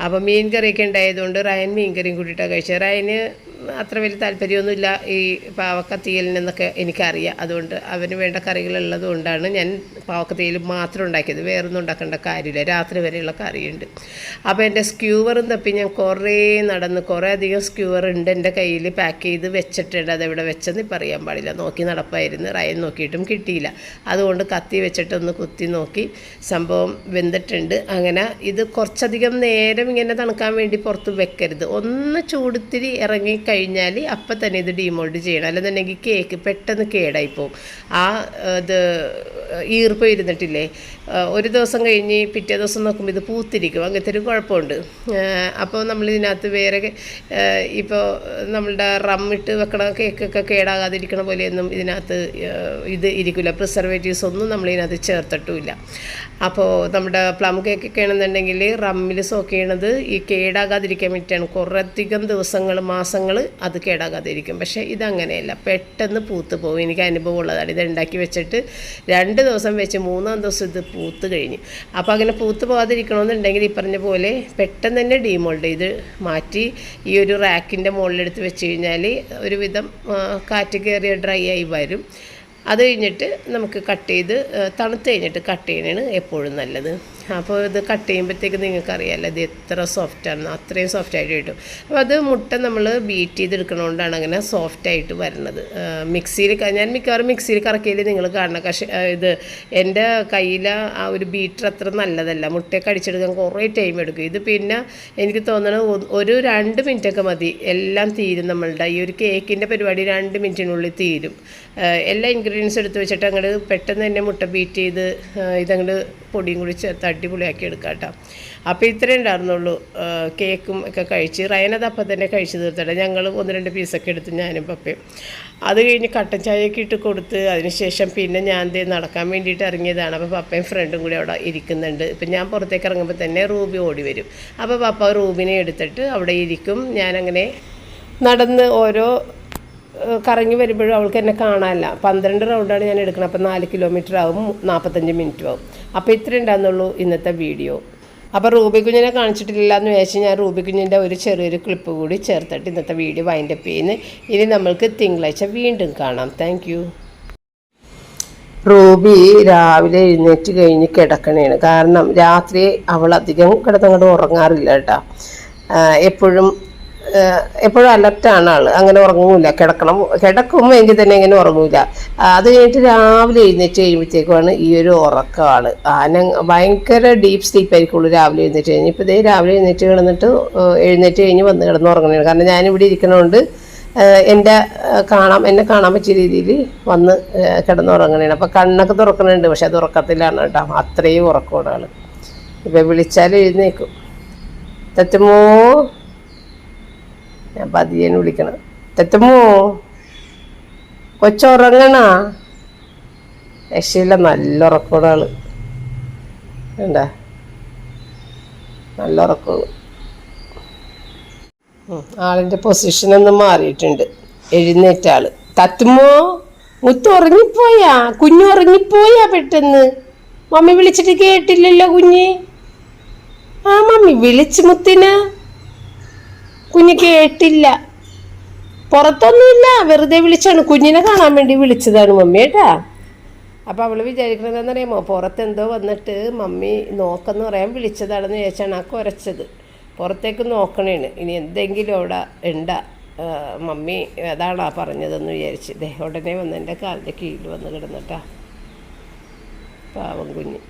അപ്പോൾ മീൻ കറിയൊക്കെ ഉണ്ടായതുകൊണ്ട് റയൻ മീൻ കറിയും കൂട്ടിയിട്ടാണ് കഴിച്ചത്. റയന് അത്ര വലിയ താല്പര്യമൊന്നുമില്ല ഈ പാവക്കത്തീയൽ നിന്നൊക്കെ എനിക്കറിയാം. അതുകൊണ്ട് അവന് വേണ്ട കറികളുള്ളത് കൊണ്ടാണ് ഞാൻ പാവക്കത്തീയൽ മാത്രം ഉണ്ടാക്കിയത്. വേറൊന്നും ഉണ്ടാക്കേണ്ട കാര്യമില്ല, രാത്രി വരെയുള്ള കറിയുണ്ട്. അപ്പോൾ എൻ്റെ സ്ക്യൂവറും തപ്പി ഞാൻ കുറേ നടന്ന്, കുറേ അധികം സ്ക്യൂവർ ഉണ്ട് എൻ്റെ കയ്യിൽ, പാക്ക് ചെയ്ത് വെച്ചിട്ടുണ്ട്. അതെവിടെ വെച്ചെന്ന് ഇപ്പം അറിയാൻ പാടില്ല. നോക്കി നടപ്പായിരുന്നു, റയൻ നോക്കിയിട്ടും കിട്ടിയില്ല. അതുകൊണ്ട് കത്തി വെച്ചിട്ടൊന്ന് കുത്തി നോക്കി, സംഭവം വെന്തിട്ടുണ്ട്. അങ്ങനെ ഇത് കുറച്ചധികം നേരം ഇങ്ങനെ തണുക്കാൻ വേണ്ടി പുറത്ത് വെക്കരുത്. ഒന്ന് ചൂടുത്തിരി ഇറങ്ങി കഴിഞ്ഞാൽ അപ്പം തന്നെ ഇത് ഡീമോൾഡ് ചെയ്യണം. അല്ലെന്നുണ്ടെങ്കിൽ കേക്ക് പെട്ടെന്ന് കേടായിപ്പോവും. ആ ഇത് ഈർപ്പം ഇരുന്നിട്ടില്ലേ, ഒരു ദിവസം കഴിഞ്ഞ് പിറ്റേ ദിവസം നോക്കുമ്പോൾ ഇത് പൂത്തിരിക്കും. അങ്ങനത്തെ ഒരു കുഴപ്പമുണ്ട്. അപ്പോൾ നമ്മളിതിനകത്ത് വേറെ ഇപ്പോൾ നമ്മളുടെ റമ്മിട്ട് വെക്കണ കേക്കൊക്കെ കേടാകാതിരിക്കണ പോലെയൊന്നും ഇതിനകത്ത് ഇത് ഇരിക്കില്ല. പ്രിസർവേറ്റീവ്സ് ഒന്നും നമ്മളിതിനകത്ത് ചേർത്തിട്ടുമില്ല. അപ്പോൾ നമ്മുടെ പ്ലം കേക്കൊക്കെ ആണെന്നുണ്ടെങ്കിൽ റമ്മിൽ സോക്ക് ചെയ്യണത് ഈ കേടാകാതിരിക്കാൻ വേണ്ടിയിട്ടാണ്. കുറേയധികം ദിവസങ്ങൾ മാസങ്ങൾ അത് കേടാകാതിരിക്കും. പക്ഷേ ഇതങ്ങനെയല്ല, പെട്ടെന്ന് പൂത്ത് പോകും. എനിക്ക് അനുഭവം ഉള്ളതാണ്. ഇത് ഉണ്ടാക്കി വെച്ചിട്ട് 2 ദിവസം വെച്ച് 3-ാം ദിവസം ഇത് പൂത്ത് കഴിഞ്ഞു. അപ്പോൾ അങ്ങനെ പൂത്ത് പോകാതിരിക്കണമെന്നുണ്ടെങ്കിൽ ഈ പറഞ്ഞ പോലെ പെട്ടെന്ന് തന്നെ ഡീമോൾഡ് ചെയ്ത് മാറ്റി ഈ ഒരു റാക്കിൻ്റെ മുകളിലെടുത്ത് വെച്ച് കഴിഞ്ഞാൽ ഒരുവിധം കാറ്റ് കയറിയ ഡ്രൈ ആയി വരും. അത് കഴിഞ്ഞിട്ട് നമുക്ക് കട്ട് ചെയ്ത് തണുത്ത് കഴിഞ്ഞിട്ട് കട്ട് ചെയ്യണതാണ് എപ്പോഴും നല്ലത്. അപ്പോൾ ഇത് കട്ട് ചെയ്യുമ്പോഴത്തേക്ക് നിങ്ങൾക്കറിയാമല്ലോ ഇത് എത്ര സോഫ്റ്റാണെന്ന്, അത്രയും സോഫ്റ്റായിട്ട് കിട്ടും. അപ്പോൾ അത് മുട്ട നമ്മൾ ബീറ്റ് ചെയ്തെടുക്കണോണ്ടാണ് അങ്ങനെ സോഫ്റ്റായിട്ട് വരുന്നത്. മിക്സിയിൽ ഞാൻ മിക്കവാറും മിക്സിയിൽ കറക്കിയാൽ നിങ്ങൾ കാണണം. ഇത് എൻ്റെ കയ്യിൽ ആ ഒരു ബീറ്റർ അത്ര നല്ലതല്ല, മുട്ടയൊക്കെ അടിച്ചെടുക്കാൻ കുറേ ടൈം എടുക്കും. ഇത് പിന്നെ എനിക്ക് തോന്നണത് ഒരു 2 മിനിറ്റൊക്കെ മതി, എല്ലാം തീരും. നമ്മളുടെ ഈ ഒരു കേക്കിൻ്റെ പരിപാടി 2 മിനിറ്റിനുള്ളിൽ തീരും. എല്ലാ ഇൻഗ്രീഡിയൻസ് എടുത്ത് വെച്ചിട്ട് അങ്ങോട്ട് പെട്ടെന്ന് തന്നെ മുട്ട ബീറ്റ് ചെയ്ത് ഇതങ്ങോട്ട് പൊടിയും കൂടി ചേർത്ത് അടിപൊളിയാക്കി എടുക്കാം കേട്ടോ. അപ്പോൾ ഇത്രേ ഉണ്ടായിരുന്നുള്ളൂ. കേക്കും ഒക്കെ കഴിച്ച് റയനത് അപ്പം തന്നെ കഴിച്ച് തീർത്തട്ടെ. ഞങ്ങൾ 1-2 പീസൊക്കെ എടുത്ത് ഞാനും പപ്പയും. അത് കഴിഞ്ഞ് കട്ടൻ ചായയൊക്കെ ഇട്ട് കൊടുത്ത് അതിനുശേഷം പിന്നെ ഞാൻ നടക്കാൻ വേണ്ടിയിട്ട് ഇറങ്ങിയതാണ്. അപ്പോൾ പപ്പയും ഫ്രണ്ടും കൂടി അവിടെ ഇരിക്കുന്നുണ്ട്. ഇപ്പം ഞാൻ പുറത്തേക്ക് ഇറങ്ങുമ്പോൾ തന്നെ റൂബി ഓടി വരും. അപ്പോൾ പപ്പ റൂബിനെ എടുത്തിട്ട് അവിടെ ഇരിക്കും. ഞാനങ്ങനെ നടന്ന് ഓരോ കറങ്ങി വരുമ്പോഴും അവൾക്ക് എന്നെ കാണാനില്ല. 12 റൗണ്ടാണ് ഞാൻ എടുക്കുന്നത്. അപ്പോൾ 4 കിലോമീറ്റർ ആകും, 45 മിനിറ്റും ആകും. അപ്പോൾ ഇത്രേ ഉണ്ടാകുന്നുള്ളൂ ഇന്നത്തെ വീഡിയോ. അപ്പോൾ റൂബി കുഞ്ഞിനെ കാണിച്ചിട്ടില്ല എന്ന് വിചാരിച്ച് ഞാൻ റൂബി കുഞ്ഞിൻ്റെ ഒരു ചെറിയൊരു ക്ലിപ്പ് കൂടി ചേർത്തിട്ട് ഇന്നത്തെ വീഡിയോ വൈൻഡപ്പ് ചെയ്യുന്നു. ഇനി നമ്മൾക്ക് തിങ്കളാഴ്ച വീണ്ടും കാണാം. Thank you. റൂബി രാവിലെ എഴുന്നേറ്റ് കഴിഞ്ഞ് കിടക്കണേണ്. കാരണം രാത്രി അവൾ അധികം കിടന്നങ്ങോട്ട് ഉറങ്ങാറില്ല കേട്ടോ. എപ്പോഴും അലർട്ടാണ് ആൾ. അങ്ങനെ ഉറങ്ങൂല, കിടക്കും എങ്കിൽ തന്നെ ഇങ്ങനെ ഉറങ്ങൂല. അത് കഴിഞ്ഞിട്ട് രാവിലെ എഴുന്നേറ്റ് കഴിയുമ്പോഴത്തേക്കുമാണ് ഈ ഒരു ഉറക്കം ആള്. ഭയങ്കര ഡീപ്പ് സ്ലീപ്പ് ആയിരിക്കുള്ളൂ രാവിലെ എഴുന്നേറ്റ് കഴിഞ്ഞ്. ഇപ്പോൾ ഇതേ രാവിലെ എഴുന്നേറ്റ് കഴിഞ്ഞ് വന്ന് കിടന്ന് ഉറങ്ങണേണ്. കാരണം ഞാനിവിടെ ഇരിക്കണോണ്ട് എന്നെ കാണാൻ പറ്റിയ രീതിയിൽ വന്ന് കിടന്നുറങ്ങണേണ്. അപ്പോൾ കണ്ണൊക്കെ തുറക്കണുണ്ട്, പക്ഷെ അത് ഉറക്കത്തിലാണ് കേട്ടോ. അത്രയും ഉറക്കമാണ് ആൾ. ഇപ്പം വിളിച്ചാൽ എഴുന്നേക്കും. തത്തുമോ, ഞാൻ പതിയേനെ വിളിക്കണം. തെത്തുമോ, കൊച്ചുറങ്ങണ? രക്ഷയില്ല, നല്ല ഉറക്കമാണ് ആള്. വേണ്ട, നല്ല ഉറക്കമാണ്. ആളിൻ്റെ പൊസിഷനൊന്നും മാറിയിട്ടുണ്ട്. എഴുന്നേറ്റ ആള്. തത്തുമോ, മുത്ത് ഉറങ്ങിപ്പോയാ? കുഞ്ഞു ഉറങ്ങിപ്പോയാ പെട്ടെന്ന്? മമ്മി വിളിച്ചിട്ട് കേട്ടില്ലല്ലോ കുഞ്ഞ്. മമ്മി വിളിച്ച് മുത്തിനെ, കുഞ്ഞ് കേട്ടില്ല. പുറത്തൊന്നുമില്ല, വെറുതെ വിളിച്ചാണ്. കുഞ്ഞിനെ കാണാൻ വേണ്ടി വിളിച്ചതാണ് മമ്മി കേട്ടാ. അപ്പോൾ അവൾ വിചാരിക്കുന്നത് എന്താണെന്നറിയാമോ, പുറത്തെന്തോ വന്നിട്ട് മമ്മി നോക്കെന്ന് പറയാൻ വിളിച്ചതാണെന്ന് വിചാരിച്ചാണ് ആ കുരച്ചത്. പുറത്തേക്ക് നോക്കണേണ്. ഇനി എന്തെങ്കിലും അവിടെ ഉണ്ടാ മമ്മി അതാണാ പറഞ്ഞതെന്ന് വിചാരിച്ച് ഉടനെ വന്ന് എൻ്റെ കാലിൻ്റെ കീഴിൽ വന്ന് കിടന്നിട്ടാ. പാവം കുഞ്ഞ്.